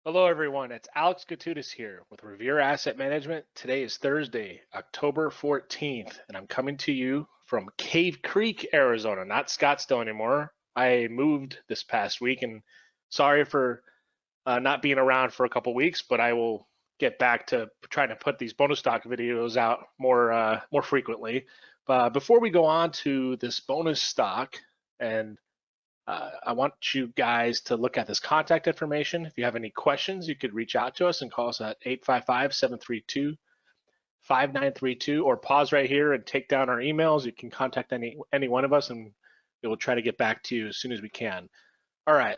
Hello, everyone. It's Alex Koutoudis here with Revere Asset Management. Today is Thursday, October 14th, and I'm coming to you from Cave Creek, Arizona, not Scottsdale anymore. I moved this past week, and sorry for not being around for a couple weeks, but I will get back to trying to put these bonus stock videos out more frequently. But before we go on to this bonus stock and I want you guys to look at this contact information. If you have any questions, you could reach out to us and call us at 855-732-5932 or pause right here and take down our emails. You can contact any one of us and we will try to get back to you as soon as we can. All right,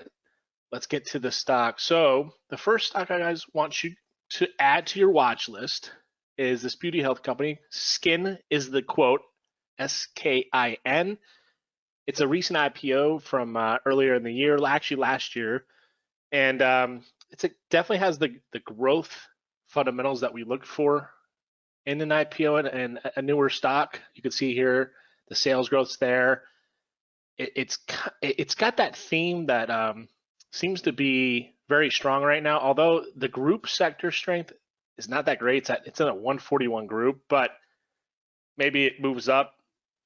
let's get to the stock. So the first stock I guys want you to add to your watch list is this beauty health company. Skin is the quote, SKIN. It's a recent IPO from earlier in the year, actually last year, and definitely has the growth fundamentals that we look for in an IPO and a newer stock. You can see here the sales growth's there. It's got that theme that seems to be very strong right now. Although the group sector strength is not that great. It's in a 141 group, but maybe it moves up.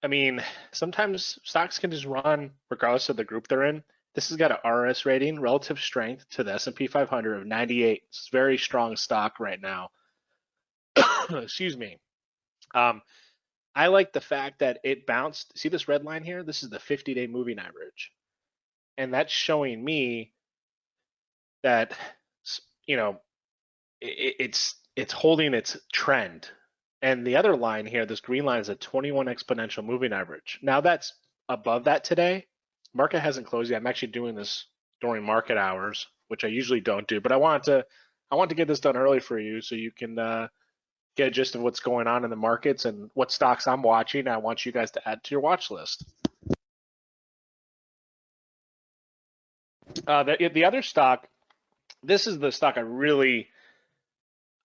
I mean, sometimes stocks can just run regardless of the group they're in. This has got an RS rating, relative strength to the S&P 500 of 98. It's very strong stock right now. Excuse me. I like the fact that it bounced. See this red line here? This is the 50-day moving average. And that's showing me that, you know, it's holding its trend. And the other line here, this green line, is a 21 exponential moving average. Now that's above that today. Market hasn't closed yet. I'm actually doing this during market hours, which I usually don't do, but I want to get this done early for you so you can get a gist of what's going on in the markets and what stocks I'm watching. I want you guys to add to your watch list. The other stock, this is the stock I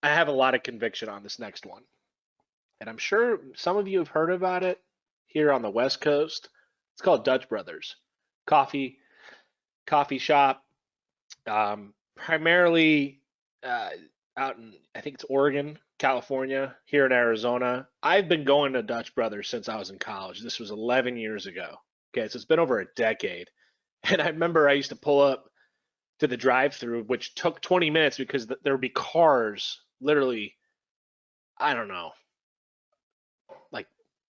have a lot of conviction on, this next one. And I'm sure some of you have heard about it here on the West Coast. It's called Dutch Brothers coffee shop, primarily out in, I think it's Oregon, California, here in Arizona. I've been going to Dutch Brothers since I was in college. This was 11 years ago. Okay, so it's been over a decade. And I remember I used to pull up to the drive-through, which took 20 minutes because there would be cars literally, I don't know, like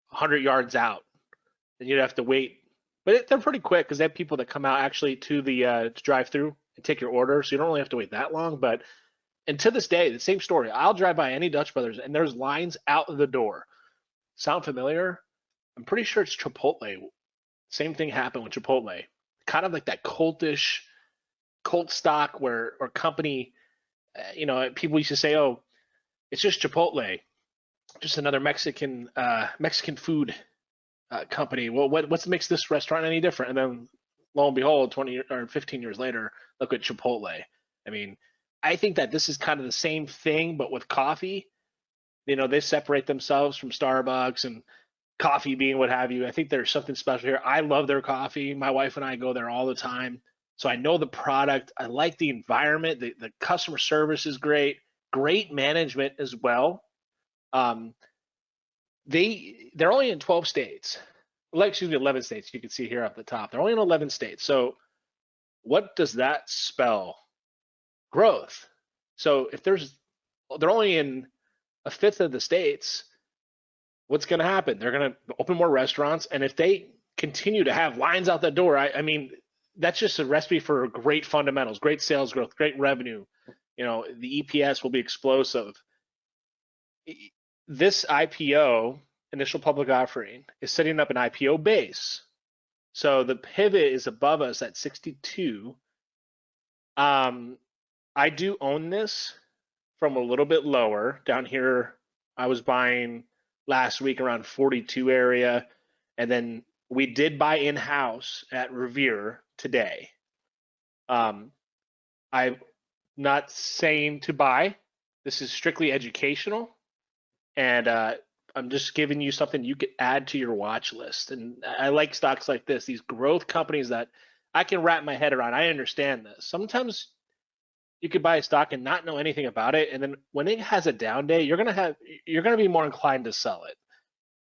100 yards out, and you'd have to wait. But they're pretty quick because they have people that come out actually to the drive-through and take your order, so you don't really have to wait that long. And to this day, the same story. I'll drive by any Dutch Brothers, and there's lines out the door. Sound familiar? I'm pretty sure it's Chipotle. Same thing happened with Chipotle. Kind of like that cultish, cult stock or company. People used to say, "Oh, it's just Chipotle, just another Mexican food company. Well, what makes this restaurant any different?" And then, lo and behold, 20 or 15 years later, look at Chipotle. I mean, I think that this is kind of the same thing, but with coffee. They separate themselves from Starbucks and coffee bean, what have you. I think there's something special here. I love their coffee. My wife and I go there all the time. So I know the product. I like the environment. The customer service is great. Great management as well. They're only in 12 states. Well, excuse me, 11 states. You can see here up the top. They're only in 11 states. So what does that spell? Growth. So if they're only in a fifth of the states, what's going to happen? They're going to open more restaurants, and if they continue to have lines out the door, I mean, that's just a recipe for great fundamentals, great sales growth, great revenue. The EPS will be explosive. This IPO, initial public offering, is setting up an IPO base. So the pivot is above us at 62. I do own this from a little bit lower. Down here, I was buying last week around 42 area, and then we did buy in-house at Revere today. I'm not saying to buy. This is strictly educational, and I'm just giving you something you could add to your watch list. And I like stocks like this, these growth companies that I can wrap my head around. I understand this. Sometimes you could buy a stock and not know anything about it, and then when it has a down day, you're gonna be more inclined to sell it.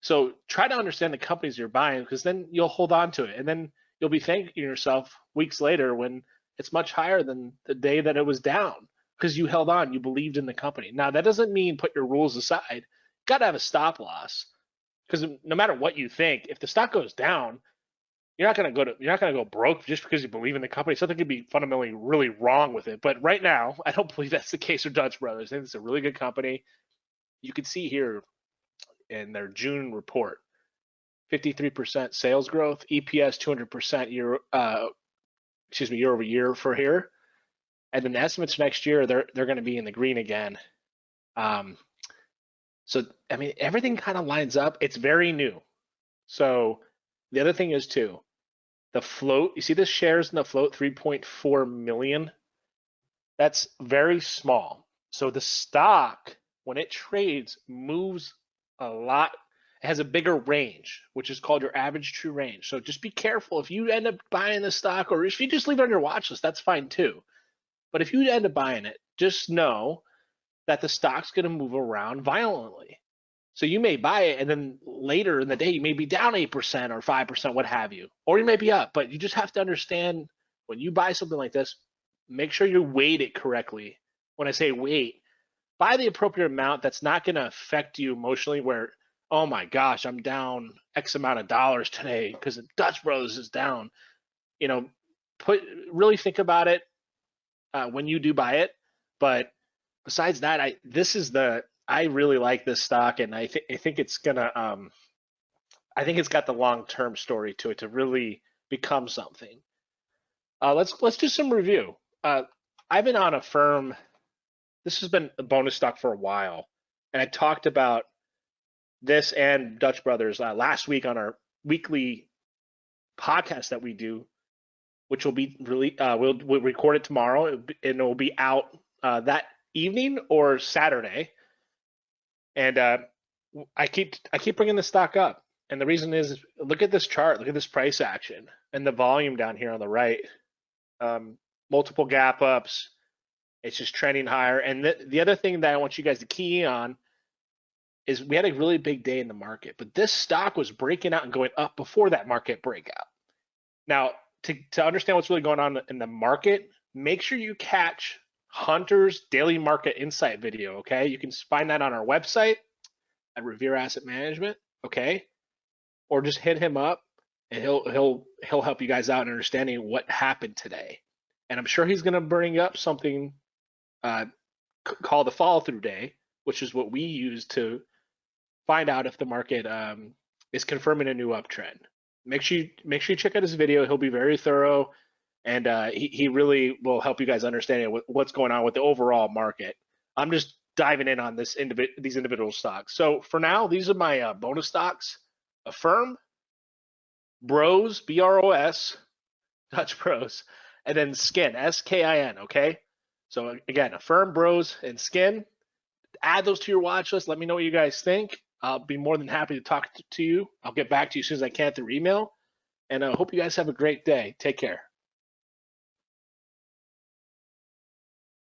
So try to understand the companies you're buying, because then you'll hold on to it, and then you'll be thanking yourself weeks later when it's much higher than the day that it was down, because you held on, you believed in the company. Now that doesn't mean put your rules aside. You got to have a stop loss, because no matter what you think, if the stock goes down, you're not gonna go broke just because you believe in the company. Something could be fundamentally really wrong with it. But right now, I don't believe that's the case with Dutch Brothers. I think it's a really good company. You can see here in their June report, 53% sales growth, EPS 200% year over year for here, and then the estimates next year they're going to be in the green again. So I mean everything kind of lines up. It's very new. So the other thing is too, the float. You see the shares in the float, 3.4 million. That's very small. So the stock, when it trades, moves a lot. It has a bigger range, which is called your average true range. So just be careful. If you end up buying the stock, or if you just leave it on your watch list, that's fine too. But if you end up buying it, just know that the stock's going to move around violently. So you may buy it, and then later in the day, you may be down 8% or 5%, what have you, or you may be up. But you just have to understand, when you buy something like this, make sure you weight it correctly. When I say weight, buy the appropriate amount that's not going to affect you emotionally, where, oh my gosh, I'm down X amount of dollars today because Dutch Brothers is down. You know, really think about it when you do buy it. But besides that, I really like this stock, and I think it's gonna I think it's got the long-term story to it to really become something. Let's do some review. I've been on a firm. This has been a bonus stock for a while, and I talked about this and Dutch Brothers last week on our weekly podcast that we do, which will be really we'll record it tomorrow, and it will be out that evening or Saturday. And I keep bringing the stock up, and the reason is, look at this chart, look at this price action and the volume down here on the right. Multiple gap ups. It's just trending higher. And the other thing that I want you guys to key on is we had a really big day in the market, but this stock was breaking out and going up before that market breakout. Now, to understand what's really going on in the market, make sure you catch Hunter's daily market insight video, okay? You can find that on our website at Revere Asset Management, okay? Or just hit him up, and he'll help you guys out in understanding what happened today. And I'm sure he's going to bring up something called the follow through day, which is what we use to find out if the market is confirming a new uptrend. Make sure you check out his video. He'll be very thorough, and he really will help you guys understand what's going on with the overall market. I'm just diving in on these individual stocks. So for now, these are my bonus stocks: Affirm, Bros, BROS, Dutch Bros, and then Skin, SKIN. Okay. So again, Affirm, Bros, and Skin. Add those to your watch list. Let me know what you guys think. I'll be more than happy to talk to you. I'll get back to you as soon as I can through email. And I hope you guys have a great day. Take care.